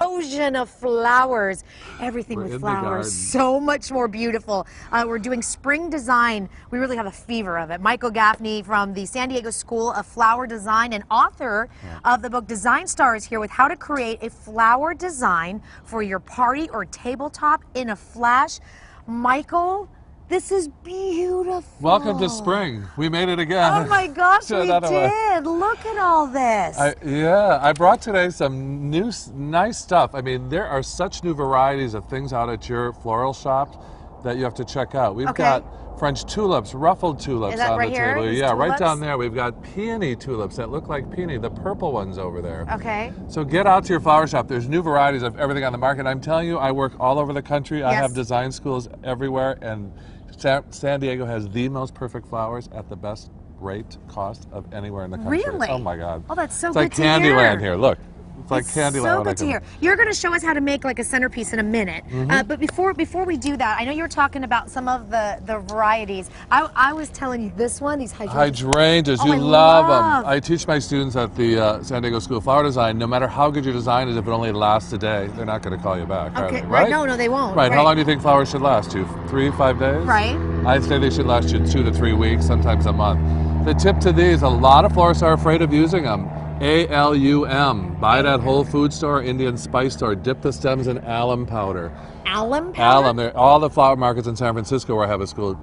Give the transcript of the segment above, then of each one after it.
Explosion of flowers. Everything with flowers, so much more beautiful. We're doing spring design. We really have a fever of it. Michael Gaffney from the San Diego School of Flower Design and author of the book Design Star is here with how to create a flower design for your party or tabletop in a flash. Michael, this is beautiful. Welcome to spring. We made it again. Oh my gosh, we did. Look at all this. I brought today some new, nice stuff. I mean, there are such new varieties of things out at your floral shop that you have to check out. We've got French tulips, ruffled tulips on the table. Yeah, right down there. We've got peony tulips that look like peony, the purple ones over there. Okay. So get out to your flower shop. There's new varieties of everything on the market. I'm telling you, I work all over the country. I have design schools everywhere, and San Diego has the most perfect flowers at the best rate cost of anywhere in the country. Really? Oh my God. Oh, that's so it's good like to hear. Candyland here. Look. It's like Candyland. So good to hear. You're going to show us how to make like a centerpiece in a minute. But before we do that, I know you were talking about some of the varieties. I was telling you this one, these hydrangeas. Hydrangeas, you love them. I teach my students at the San Diego School of Flower Design, no matter how good your design is, if it only lasts a day, they're not going to call you back, are they? Right? No, they won't. Right. How long do you think flowers should last you? 3, 5 days? Right. I'd say they should last you 2 to 3 weeks, sometimes a month. The tip to these, a lot of florists are afraid of using them. ALUM. Buy it at Whole Food Store, Indian Spice Store. Dip the stems in alum powder. Alum powder? Alum. All the flower markets in San Francisco where I have a school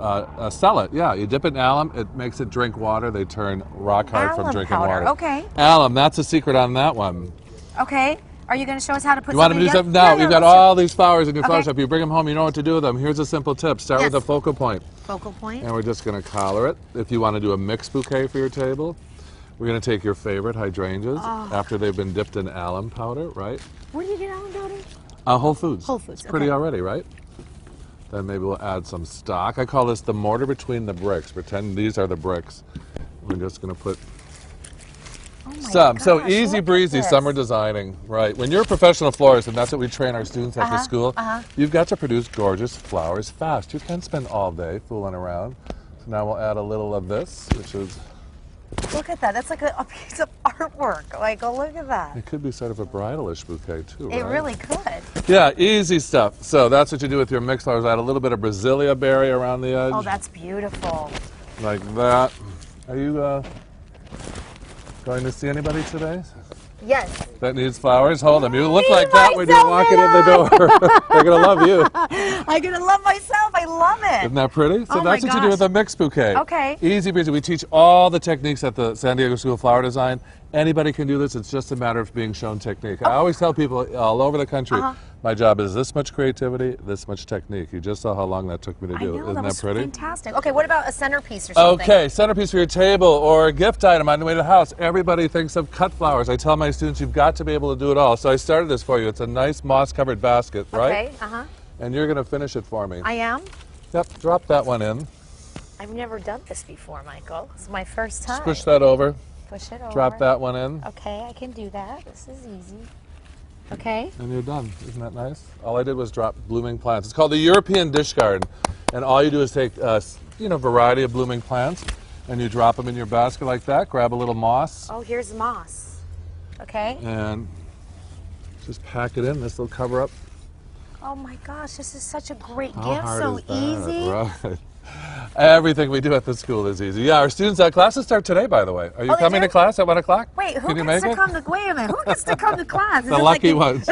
sell it. Yeah, you dip it in alum, it makes it drink water. They turn rock hard from drinking water. Okay. Alum, that's the secret on that one. Okay. Are you going to show us how to put You want to do something now? You've got all these flowers in your flower shop. You bring them home, you know what to do with them. Here's a simple tip. Start with a focal point. Focal point. And we're just going to collar it. If you want to do a mixed bouquet for your table, we're going to take your favorite hydrangeas after they've been dipped in alum powder, right? Where do you get alum powder? Whole Foods. Whole Foods. It's pretty already, right? Then maybe we'll add some stock. I call this the mortar between the bricks. Pretend these are the bricks. We're just going to put some. So easy breezy summer designing, right? When you're a professional florist, and that's what we train our students at the school, you've got to produce gorgeous flowers fast. You can't spend all day fooling around. So now we'll add a little of this, which is... Look at that. That's like a piece of artwork. Like, oh, look at that. It could be sort of a bridal-ish bouquet, too, right? It really could. Yeah, easy stuff. So that's what you do with your mixed flowers. Add a little bit of Brasilia berry around the edge. Oh, that's beautiful. Like that. Are you going to see anybody today? Yes. That needs flowers? Hold them. You look like that when you're walking in the door. They're going to love you. I'm going to love myself. I love it. Isn't that pretty? So that's what you do with a mixed bouquet. Okay. Easy breezy. We teach all the techniques at the San Diego School of Flower Design. Anybody can do this. It's just a matter of being shown technique. I always tell people all over the country, my job is this much creativity, this much technique. You just saw how long that took me to do. Isn't that pretty? Fantastic. Okay, what about a centerpiece or something? Okay, centerpiece for your table or a gift item on the way to the house. Everybody thinks of cut flowers. I tell my students you've got to be able to do it all. So I started this for you. It's a nice moss-covered basket, right? Okay, And you're going to finish it for me. I am? Yep, drop that one in. I've never done this before, Michael. It's my first time. Squish that over. Push it over. Drop that one in. Okay, I can do that. This is easy. Okay. And you're done. Isn't that nice? All I did was drop blooming plants. It's called the European dish garden. And all you do is take a variety of blooming plants and you drop them in your basket like that. Grab a little moss. Oh, here's moss. Okay. And just pack it in. This will cover up. Oh my gosh, this is such a great gift. Hard so is that? easy. Right. Everything we do at the school is easy. Yeah, our students' classes start today, by the way. Are you coming to class at 1 o'clock? Wait, who gets to come to? Wait a minute, who gets to come to class? The lucky ones.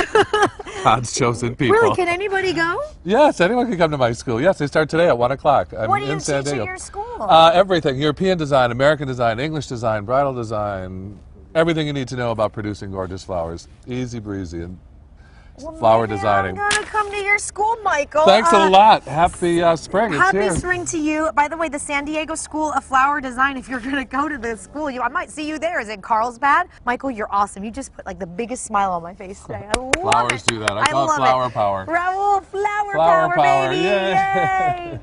God's chosen people. Really? Can anybody go? Yes, anyone can come to my school. Yes, they start today at 1 o'clock. What do you teach at your school? Everything: European design, American design, English design, bridal design. Everything you need to know about producing gorgeous flowers. Easy breezy and flower designing. I'm going to come to your school, Michael. Thanks a lot. Happy spring. It's here. Happy spring to you. By the way, the San Diego School of Flower Design, if you're going to go to the school, I might see you there. Is it Carlsbad? Michael, you're awesome. You just put like the biggest smile on my face today. I love Flowers do that. I call it flower power. Raul, flower power, baby. Yay.